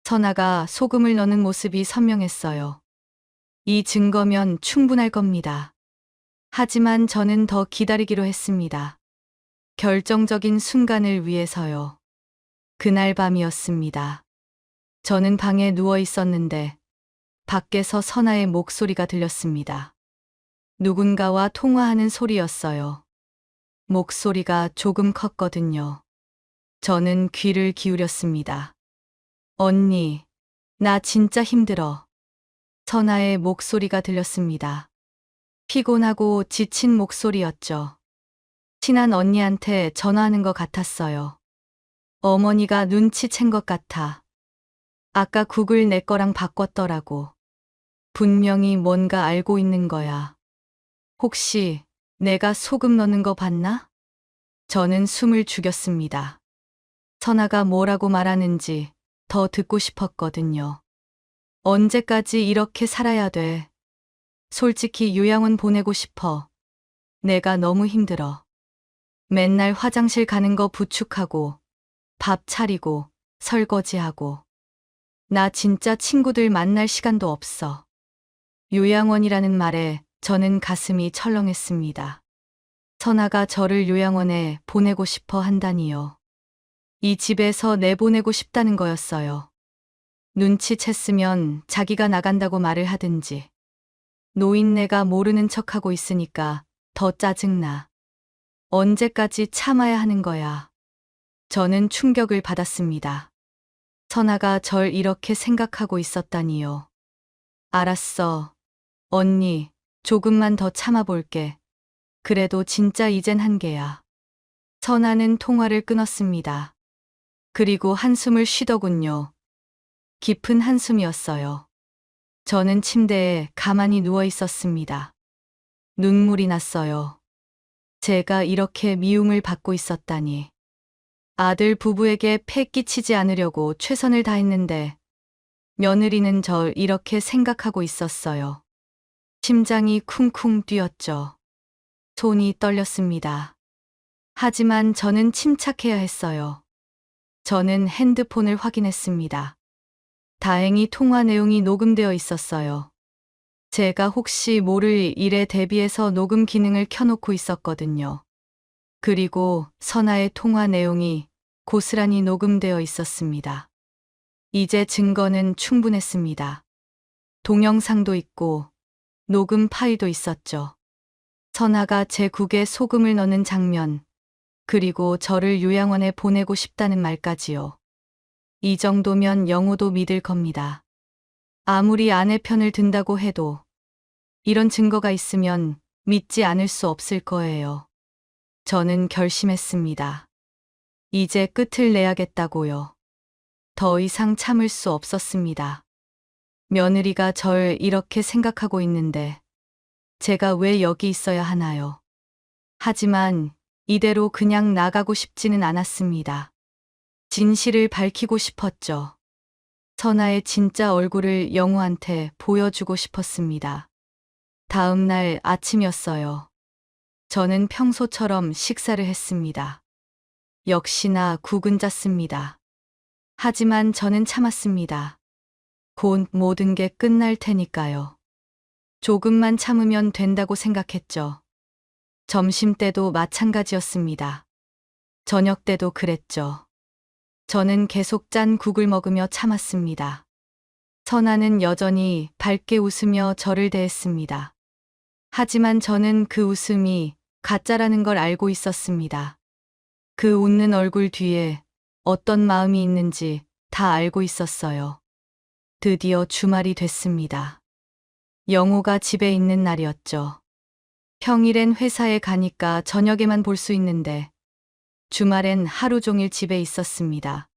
선아가 소금을 넣는 모습이 선명했어요. 이 증거면 충분할 겁니다. 하지만 저는 더 기다리기로 했습니다. 결정적인 순간을 위해서요. 그날 밤이었습니다. 저는 방에 누워 있었는데 밖에서 선아의 목소리가 들렸습니다. 누군가와 통화하는 소리였어요. 목소리가 조금 컸거든요. 저는 귀를 기울였습니다. 언니, 나 진짜 힘들어. 선아의 목소리가 들렸습니다. 피곤하고 지친 목소리였죠. 친한 언니한테 전화하는 것 같았어요. 어머니가 눈치챈 것 같아. 아까 국을 내 거랑 바꿨더라고. 분명히 뭔가 알고 있는 거야. 혹시 내가 소금 넣는 거 봤나? 저는 숨을 죽였습니다. 선아가 뭐라고 말하는지 더 듣고 싶었거든요. 언제까지 이렇게 살아야 돼? 솔직히 요양원 보내고 싶어. 내가 너무 힘들어. 맨날 화장실 가는 거 부축하고, 밥 차리고, 설거지하고. 나 진짜 친구들 만날 시간도 없어. 요양원이라는 말에 저는 가슴이 철렁했습니다. 선아가 저를 요양원에 보내고 싶어 한다니요. 이 집에서 내보내고 싶다는 거였어요. 눈치챘으면 자기가 나간다고 말을 하든지. 노인네가 모르는 척하고 있으니까 더 짜증나. 언제까지 참아야 하는 거야. 저는 충격을 받았습니다. 선아가 절 이렇게 생각하고 있었다니요. 알았어. 언니, 조금만 더 참아볼게. 그래도 진짜 이젠 한계야. 선아는 통화를 끊었습니다. 그리고 한숨을 쉬더군요. 깊은 한숨이었어요. 저는 침대에 가만히 누워 있었습니다. 눈물이 났어요. 제가 이렇게 미움을 받고 있었다니. 아들 부부에게 패 끼치지 않으려고 최선을 다했는데 며느리는 절 이렇게 생각하고 있었어요. 심장이 쿵쿵 뛰었죠. 손이 떨렸습니다. 하지만 저는 침착해야 했어요. 저는 핸드폰을 확인했습니다. 다행히 통화 내용이 녹음되어 있었어요. 제가 혹시 모를 일에 대비해서 녹음 기능을 켜놓고 있었거든요. 그리고 선아의 통화 내용이 고스란히 녹음되어 있었습니다. 이제 증거는 충분했습니다. 동영상도 있고 녹음 파일도 있었죠. 선아가 제 국에 소금을 넣는 장면, 그리고 저를 요양원에 보내고 싶다는 말까지요. 이 정도면 영호도 믿을 겁니다. 아무리 아내 편을 든다고 해도 이런 증거가 있으면 믿지 않을 수 없을 거예요. 저는 결심했습니다. 이제 끝을 내야겠다고요. 더 이상 참을 수 없었습니다. 며느리가 절 이렇게 생각하고 있는데 제가 왜 여기 있어야 하나요? 하지만 이대로 그냥 나가고 싶지는 않았습니다. 진실을 밝히고 싶었죠. 선아의 진짜 얼굴을 영호한테 보여주고 싶었습니다. 다음 날 아침이었어요. 저는 평소처럼 식사를 했습니다. 역시나 국은 짰습니다. 하지만 저는 참았습니다. 곧 모든 게 끝날 테니까요. 조금만 참으면 된다고 생각했죠. 점심 때도 마찬가지였습니다. 저녁 때도 그랬죠. 저는 계속 짠 국을 먹으며 참았습니다. 선아는 여전히 밝게 웃으며 저를 대했습니다. 하지만 저는 그 웃음이 가짜라는 걸 알고 있었습니다. 그 웃는 얼굴 뒤에 어떤 마음이 있는지 다 알고 있었어요. 드디어 주말이 됐습니다. 영호가 집에 있는 날이었죠. 평일엔 회사에 가니까 저녁에만 볼 수 있는데 주말엔 하루 종일 집에 있었습니다.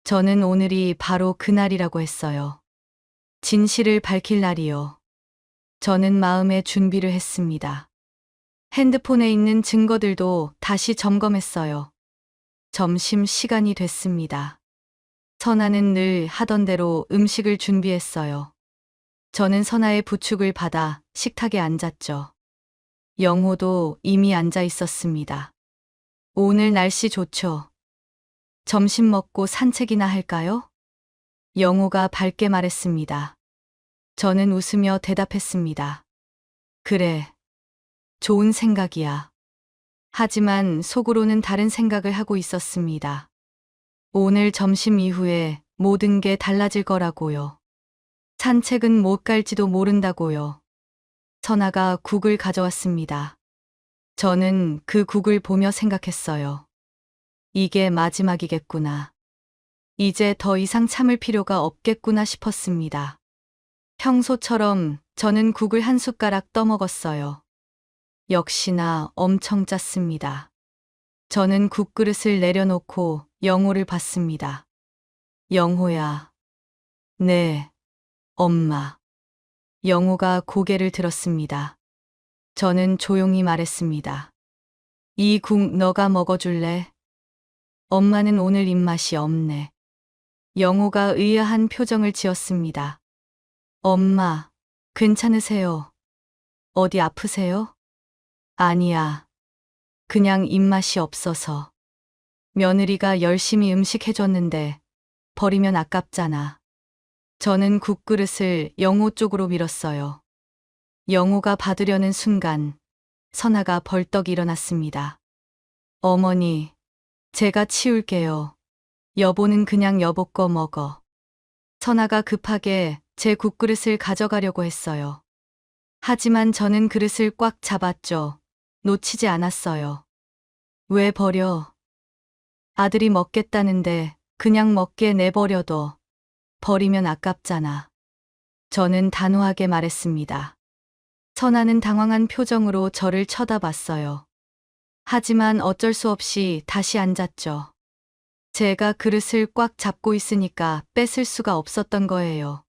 저는 오늘이 바로 그날이라고 했어요. 진실을 밝힐 날이요. 저는 마음의 준비를 했습니다. 핸드폰에 있는 증거들도 다시 점검했어요. 점심 시간이 됐습니다. 선아는 늘 하던 대로 음식을 준비했어요. 저는 선아의 부축을 받아 식탁에 앉았죠. 영호도 이미 앉아 있었습니다. 오늘 날씨 좋죠? 점심 먹고 산책이나 할까요? 영호가 밝게 말했습니다. 저는 웃으며 대답했습니다. 그래, 좋은 생각이야. 하지만 속으로는 다른 생각을 하고 있었습니다. 오늘 점심 이후에 모든 게 달라질 거라고요. 산책은 못 갈지도 모른다고요. 선아가 국을 가져왔습니다. 저는 그 국을 보며 생각했어요. 이게 마지막이겠구나. 이제 더 이상 참을 필요가 없겠구나 싶었습니다. 평소처럼 저는 국을 한 숟가락 떠먹었어요. 역시나 엄청 짰습니다. 저는 국그릇을 내려놓고 영호를 봤습니다. 영호야. 네, 엄마. 영호가 고개를 들었습니다. 저는 조용히 말했습니다. 이 국 너가 먹어줄래? 엄마는 오늘 입맛이 없네. 영호가 의아한 표정을 지었습니다. 엄마, 괜찮으세요? 어디 아프세요? 아니야. 그냥 입맛이 없어서. 며느리가 열심히 음식 해줬는데 버리면 아깝잖아. 저는 국그릇을 영호 쪽으로 밀었어요. 영호가 받으려는 순간 선아가 벌떡 일어났습니다. 어머니, 제가 치울게요. 여보는 그냥 여보 거 먹어. 선아가 급하게 제 국그릇을 가져가려고 했어요. 하지만 저는 그릇을 꽉 잡았죠. 놓치지 않았어요. 왜 버려? 아들이 먹겠다는데 그냥 먹게 내버려둬. 버리면 아깝잖아. 저는 단호하게 말했습니다. 선아는 당황한 표정으로 저를 쳐다봤어요. 하지만 어쩔 수 없이 다시 앉았죠. 제가 그릇을 꽉 잡고 있으니까 뺏을 수가 없었던 거예요.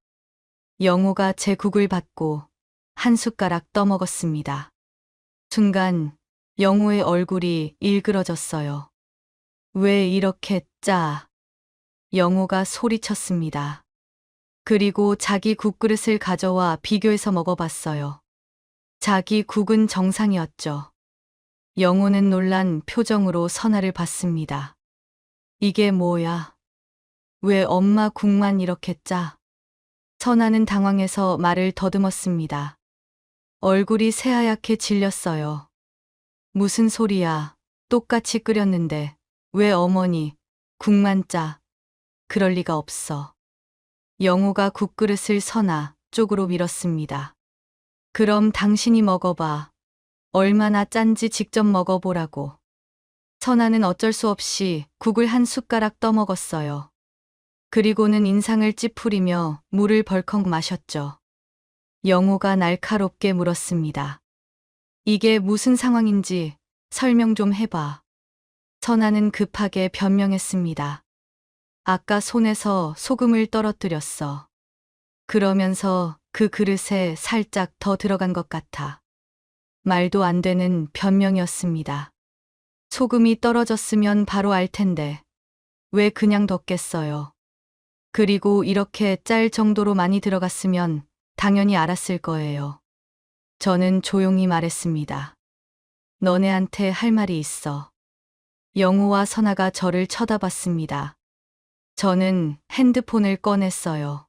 영호가 제 국을 받고 한 숟가락 떠먹었습니다. 순간 영호의 얼굴이 일그러졌어요. 왜 이렇게 짜? 영호가 소리쳤습니다. 그리고 자기 국그릇을 가져와 비교해서 먹어봤어요. 자기 국은 정상이었죠. 영호는 놀란 표정으로 선아를 봤습니다. 이게 뭐야? 왜 엄마 국만 이렇게 짜? 선아는 당황해서 말을 더듬었습니다. 얼굴이 새하얗게 질렸어요. 무슨 소리야? 똑같이 끓였는데 왜 어머니 국만 짜? 그럴 리가 없어. 영호가 국그릇을 선아 쪽으로 밀었습니다. 그럼 당신이 먹어봐. 얼마나 짠지 직접 먹어보라고. 선아는 어쩔 수 없이 국을 한 숟가락 떠먹었어요. 그리고는 인상을 찌푸리며 물을 벌컥 마셨죠. 영호가 날카롭게 물었습니다. 이게 무슨 상황인지 설명 좀 해봐. 선아는 급하게 변명했습니다. 아까 손에서 소금을 떨어뜨렸어. 그러면서 그 그릇에 살짝 더 들어간 것 같아. 말도 안 되는 변명이었습니다. 소금이 떨어졌으면 바로 알 텐데 왜 그냥 뒀겠어요. 그리고 이렇게 짤 정도로 많이 들어갔으면 당연히 알았을 거예요. 저는 조용히 말했습니다. 너네한테 할 말이 있어. 영호와 선아가 저를 쳐다봤습니다. 저는 핸드폰을 꺼냈어요.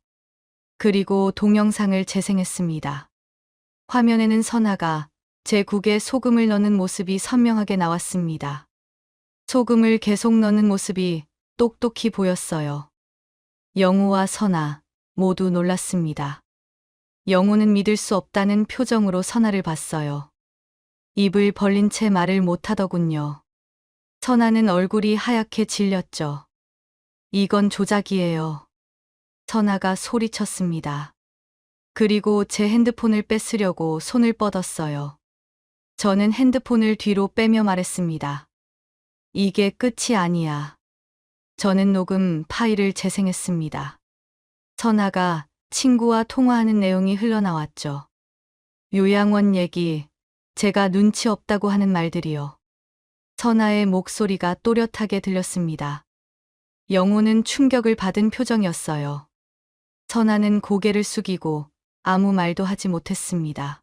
그리고 동영상을 재생했습니다. 화면에는 선아가 제 국에 소금을 넣는 모습이 선명하게 나왔습니다. 소금을 계속 넣는 모습이 똑똑히 보였어요. 영호와 선아 모두 놀랐습니다. 영호는 믿을 수 없다는 표정으로 선아를 봤어요. 입을 벌린 채 말을 못하더군요. 선아는 얼굴이 하얗게 질렸죠. 이건 조작이에요. 선아가 소리쳤습니다. 그리고 제 핸드폰을 뺏으려고 손을 뻗었어요. 저는 핸드폰을 뒤로 빼며 말했습니다. 이게 끝이 아니야. 저는 녹음 파일을 재생했습니다. 선아가 친구와 통화하는 내용이 흘러나왔죠. 요양원 얘기, 제가 눈치 없다고 하는 말들이요. 선아의 목소리가 또렷하게 들렸습니다. 영호는 충격을 받은 표정이었어요. 선아는 고개를 숙이고 아무 말도 하지 못했습니다.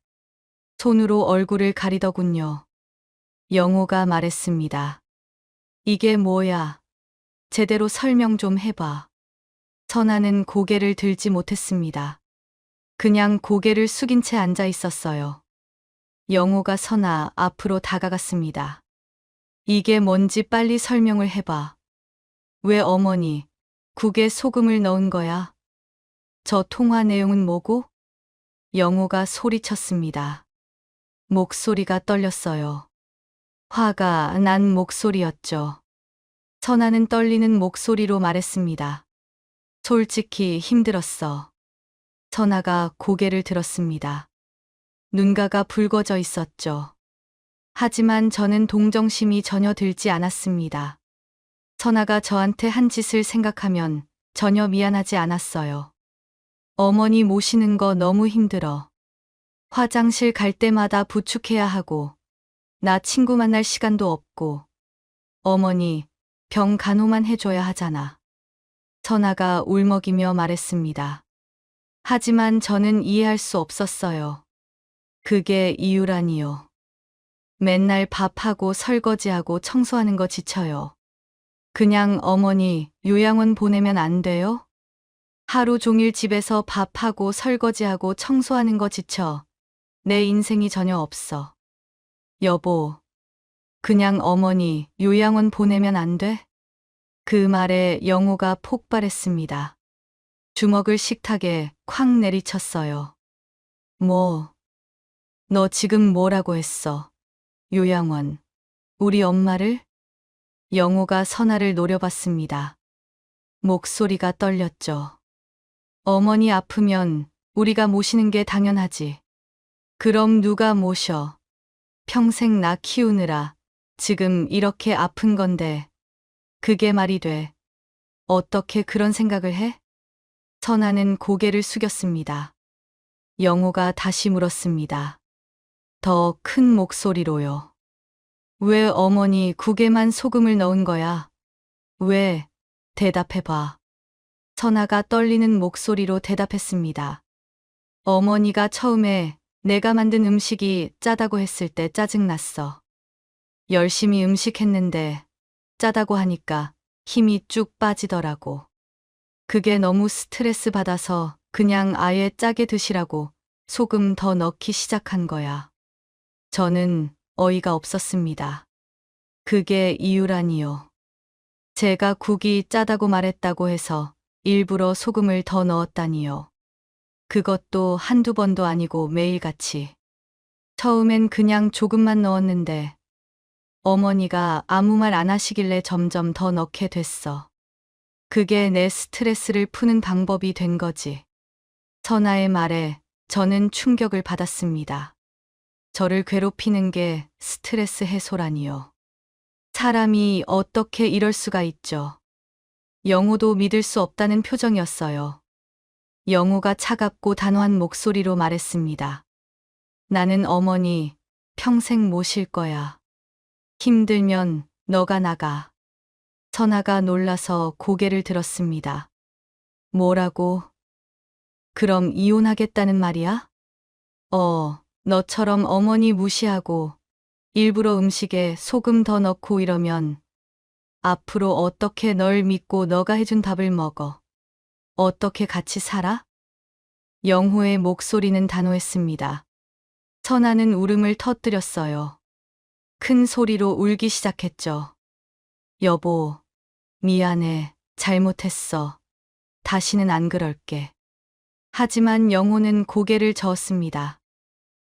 손으로 얼굴을 가리더군요. 영호가 말했습니다. 이게 뭐야? 제대로 설명 좀 해봐. 선아는 고개를 들지 못했습니다. 그냥 고개를 숙인 채 앉아 있었어요. 영호가 선아 앞으로 다가갔습니다. 이게 뭔지 빨리 설명을 해봐. 왜 어머니 국에 소금을 넣은 거야? 저 통화 내용은 뭐고? 영호가 소리쳤습니다. 목소리가 떨렸어요. 화가 난 목소리였죠. 선아는 떨리는 목소리로 말했습니다. 솔직히 힘들었어. 선아가 고개를 들었습니다. 눈가가 붉어져 있었죠. 하지만 저는 동정심이 전혀 들지 않았습니다. 선아가 저한테 한 짓을 생각하면 전혀 미안하지 않았어요. 어머니 모시는 거 너무 힘들어. 화장실 갈 때마다 부축해야 하고, 나 친구 만날 시간도 없고, 어머니 병 간호만 해줘야 하잖아. 선아가 울먹이며 말했습니다. 하지만 저는 이해할 수 없었어요. 그게 이유라니요. 맨날 밥하고 설거지하고 청소하는 거 지쳐요. 그냥 어머니 요양원 보내면 안 돼요? 하루 종일 집에서 밥하고 설거지하고 청소하는 거 지쳐. 내 인생이 전혀 없어. 여보, 그냥 어머니 요양원 보내면 안 돼? 그 말에 영호가 폭발했습니다. 주먹을 식탁에 콱 내리쳤어요. 너 지금 뭐라고 했어? 요양원. 우리 엄마를? 영호가 선아를 노려봤습니다. 목소리가 떨렸죠. 어머니 아프면 우리가 모시는 게 당연하지. 그럼 누가 모셔? 평생 나 키우느라 지금 이렇게 아픈 건데 그게 말이 돼. 어떻게 그런 생각을 해? 선아는 고개를 숙였습니다. 영호가 다시 물었습니다. 더 큰 목소리로요. 왜 어머니 국에만 소금을 넣은 거야? 왜? 대답해봐. 선아가 떨리는 목소리로 대답했습니다. 어머니가 처음에 내가 만든 음식이 짜다고 했을 때 짜증났어. 열심히 음식했는데 짜다고 하니까 힘이 쭉 빠지더라고. 그게 너무 스트레스 받아서 그냥 아예 짜게 드시라고 소금 더 넣기 시작한 거야. 저는 어이가 없었습니다. 그게 이유라니요. 제가 국이 짜다고 말했다고 해서 일부러 소금을 더 넣었다니요. 그것도 한두 번도 아니고 매일같이. 처음엔 그냥 조금만 넣었는데 어머니가 아무 말 안 하시길래 점점 더 넣게 됐어. 그게 내 스트레스를 푸는 방법이 된 거지. 선아의 말에 저는 충격을 받았습니다. 저를 괴롭히는 게 스트레스 해소라니요. 사람이 어떻게 이럴 수가 있죠. 영호도 믿을 수 없다는 표정이었어요. 영호가 차갑고 단호한 목소리로 말했습니다. 나는 어머니 평생 모실 거야. 힘들면 너가 나가. 선아가 놀라서 고개를 들었습니다. 뭐라고? 그럼 이혼하겠다는 말이야? 너처럼 어머니 무시하고 일부러 음식에 소금 더 넣고 이러면 앞으로 어떻게 널 믿고 너가 해준 밥을 먹어? 어떻게 같이 살아? 영호의 목소리는 단호했습니다. 선아는 울음을 터뜨렸어요. 큰 소리로 울기 시작했죠. 여보, 미안해, 잘못했어. 다시는 안 그럴게. 하지만 영호는 고개를 저었습니다.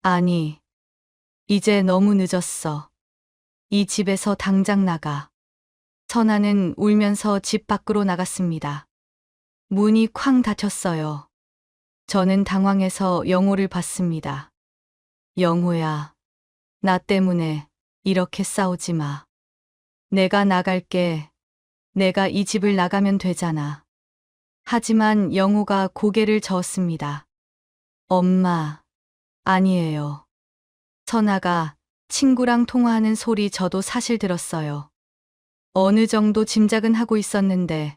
아니, 이제 너무 늦었어. 이 집에서 당장 나가. 선아는 울면서 집 밖으로 나갔습니다. 문이 쾅 닫혔어요. 저는 당황해서 영호를 봤습니다. 영호야, 나 때문에 이렇게 싸우지 마. 내가 나갈게. 내가 이 집을 나가면 되잖아. 하지만 영호가 고개를 저었습니다. 엄마, 아니에요. 선아가 친구랑 통화하는 소리 저도 사실 들었어요. 어느 정도 짐작은 하고 있었는데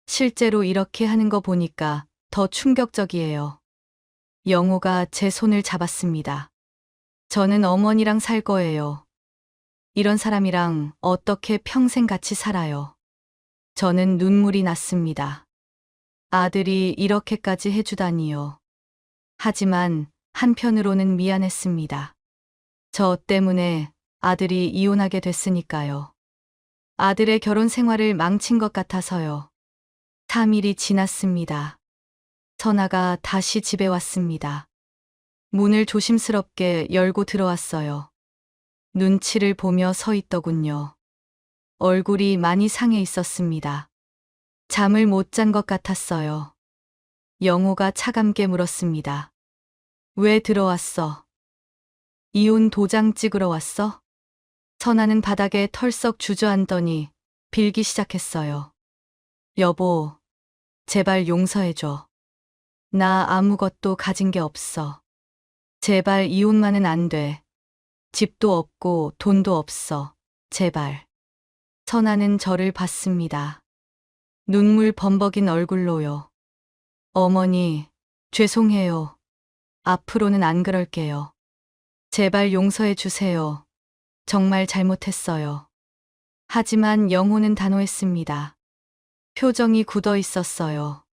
실제로 이렇게 하는 거 보니까 더 충격적이에요. 영호가 제 손을 잡았습니다. 저는 어머니랑 살 거예요. 이런 사람이랑 어떻게 평생 같이 살아요. 저는 눈물이 났습니다. 아들이 이렇게까지 해주다니요. 하지만 한편으로는 미안했습니다. 저 때문에 아들이 이혼하게 됐으니까요. 아들의 결혼 생활을 망친 것 같아서요. 3일이 지났습니다. 선아가 다시 집에 왔습니다. 문을 조심스럽게 열고 들어왔어요. 눈치를 보며 서 있더군요. 얼굴이 많이 상해 있었습니다. 잠을 못 잔 것 같았어요. 영호가 차갑게 물었습니다. 왜 들어왔어? 이혼 도장 찍으러 왔어? 선아는 바닥에 털썩 주저앉더니 빌기 시작했어요. 여보, 제발 용서해줘. 나 아무것도 가진 게 없어. 제발 이혼만은 안 돼. 집도 없고 돈도 없어. 제발. 선아는 저를 봤습니다. 눈물 범벅인 얼굴로요. 어머니, 죄송해요. 앞으로는 안 그럴게요. 제발 용서해 주세요. 정말 잘못했어요. 하지만 영호는 단호했습니다. 표정이 굳어 있었어요.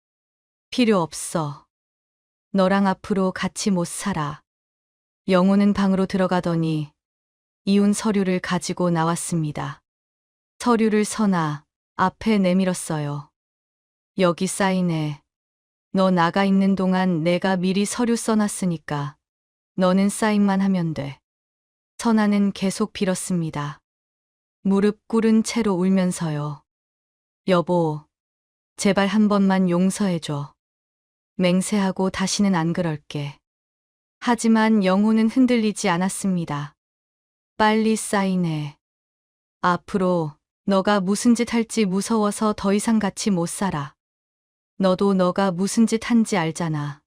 필요 없어. 너랑 앞으로 같이 못 살아. 영호는 방으로 들어가더니 이혼 서류를 가지고 나왔습니다. 서류를 선아 앞에 내밀었어요. 여기 사인해. 너 나가 있는 동안 내가 미리 서류 써놨으니까 너는 사인만 하면 돼. 선아는 계속 빌었습니다. 무릎 꿇은 채로 울면서요. 여보, 제발 한 번만 용서해줘. 맹세하고 다시는 안 그럴게. 하지만 영호는 흔들리지 않았습니다. 빨리 사인해. 앞으로 너가 무슨 짓 할지 무서워서 더 이상 같이 못 살아. 너도 너가 무슨 짓 한지 알잖아.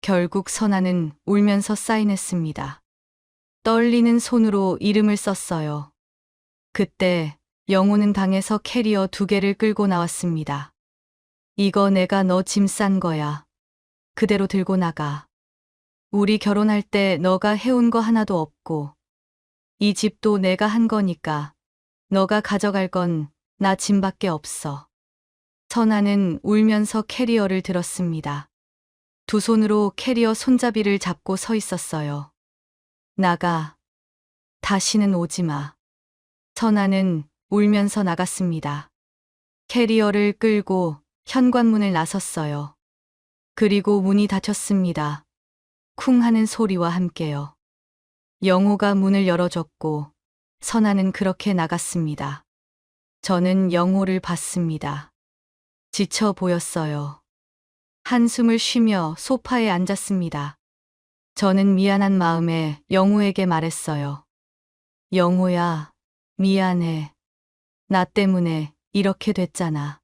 결국 선아는 울면서 사인했습니다. 떨리는 손으로 이름을 썼어요. 그때 영호는 방에서 캐리어 2개를 끌고 나왔습니다. 이거 내가 너 짐 싼 거야. 그대로 들고 나가. 우리 결혼할 때 너가 해온 거 하나도 없고, 이 집도 내가 한 거니까 너가 가져갈 건 나 짐밖에 없어. 선아는 울면서 캐리어를 들었습니다. 두 손으로 캐리어 손잡이를 잡고 서 있었어요. 나가. 다시는 오지 마. 선아는 울면서 나갔습니다. 캐리어를 끌고 현관문을 나섰어요. 그리고 문이 닫혔습니다. 쿵 하는 소리와 함께요. 영호가 문을 열어줬고 선아는 그렇게 나갔습니다. 저는 영호를 봤습니다. 지쳐 보였어요. 한숨을 쉬며 소파에 앉았습니다. 저는 미안한 마음에 영호에게 말했어요. 영호야, 미안해. 나 때문에 이렇게 됐잖아.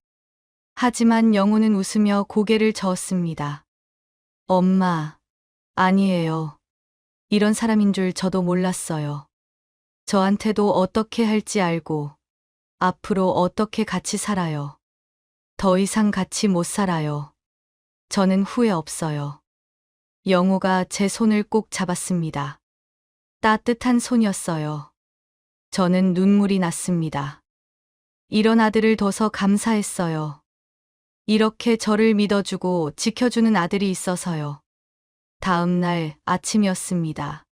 하지만 영호는 웃으며 고개를 저었습니다. 엄마, 아니에요. 이런 사람인 줄 저도 몰랐어요. 저한테도 어떻게 할지 알고 앞으로 어떻게 같이 살아요. 더 이상 같이 못 살아요. 저는 후회 없어요. 영호가 제 손을 꼭 잡았습니다. 따뜻한 손이었어요. 저는 눈물이 났습니다. 이런 아들을 둬서 감사했어요. 이렇게 저를 믿어주고 지켜주는 아들이 있어서요. 다음 날 아침이었습니다.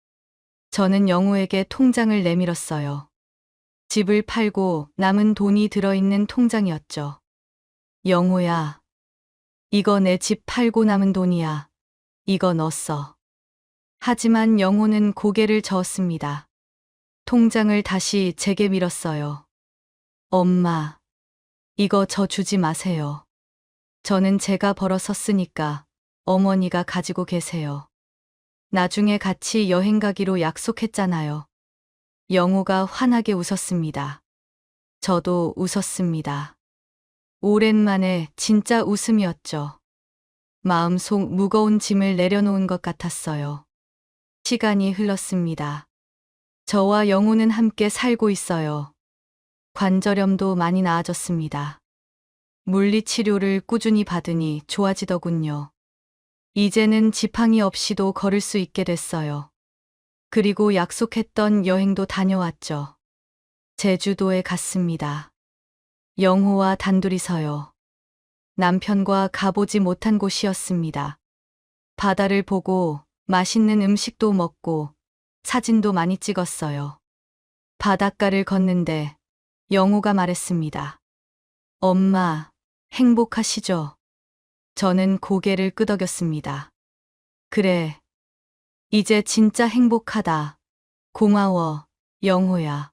저는 영호에게 통장을 내밀었어요. 집을 팔고 남은 돈이 들어있는 통장이었죠. 영호야, 이거 내 집 팔고 남은 돈이야. 이거 너 써. 하지만 영호는 고개를 저었습니다. 통장을 다시 제게 밀었어요. 엄마, 이거 저 주지 마세요. 저는 제가 벌어 썼으니까 어머니가 가지고 계세요. 나중에 같이 여행 가기로 약속했잖아요. 영호가 환하게 웃었습니다. 저도 웃었습니다. 오랜만에 진짜 웃음이었죠. 마음속 무거운 짐을 내려놓은 것 같았어요. 시간이 흘렀습니다. 저와 영호는 함께 살고 있어요. 관절염도 많이 나아졌습니다. 물리치료를 꾸준히 받으니 좋아지더군요. 이제는 지팡이 없이도 걸을 수 있게 됐어요. 그리고 약속했던 여행도 다녀왔죠. 제주도에 갔습니다. 영호와 단둘이서요. 남편과 가보지 못한 곳이었습니다. 바다를 보고 맛있는 음식도 먹고 사진도 많이 찍었어요. 바닷가를 걷는데 영호가 말했습니다. 엄마, 행복하시죠? 저는 고개를 끄덕였습니다. 그래, 이제 진짜 행복하다. 고마워, 영호야.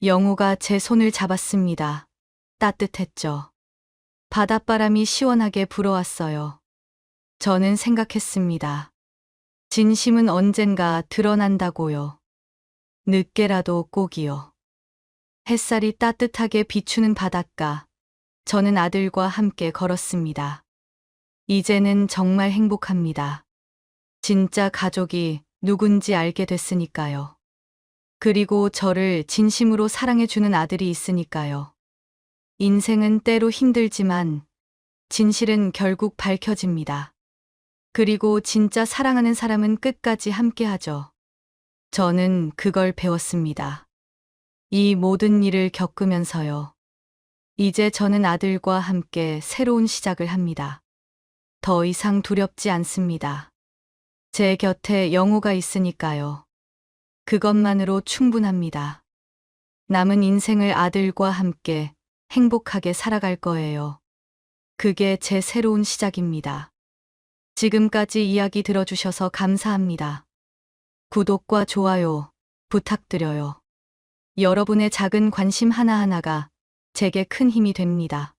영호가 제 손을 잡았습니다. 따뜻했죠. 바닷바람이 시원하게 불어왔어요. 저는 생각했습니다. 진심은 언젠가 드러난다고요. 늦게라도 꼭이요. 햇살이 따뜻하게 비추는 바닷가. 저는 아들과 함께 걸었습니다. 이제는 정말 행복합니다. 진짜 가족이 누군지 알게 됐으니까요. 그리고 저를 진심으로 사랑해주는 아들이 있으니까요. 인생은 때로 힘들지만 진실은 결국 밝혀집니다. 그리고 진짜 사랑하는 사람은 끝까지 함께하죠. 저는 그걸 배웠습니다. 이 모든 일을 겪으면서요. 이제 저는 아들과 함께 새로운 시작을 합니다. 더 이상 두렵지 않습니다. 제 곁에 영호가 있으니까요. 그것만으로 충분합니다. 남은 인생을 아들과 함께 행복하게 살아갈 거예요. 그게 제 새로운 시작입니다. 지금까지 이야기 들어주셔서 감사합니다. 구독과 좋아요 부탁드려요. 여러분의 작은 관심 하나하나가 제게 큰 힘이 됩니다.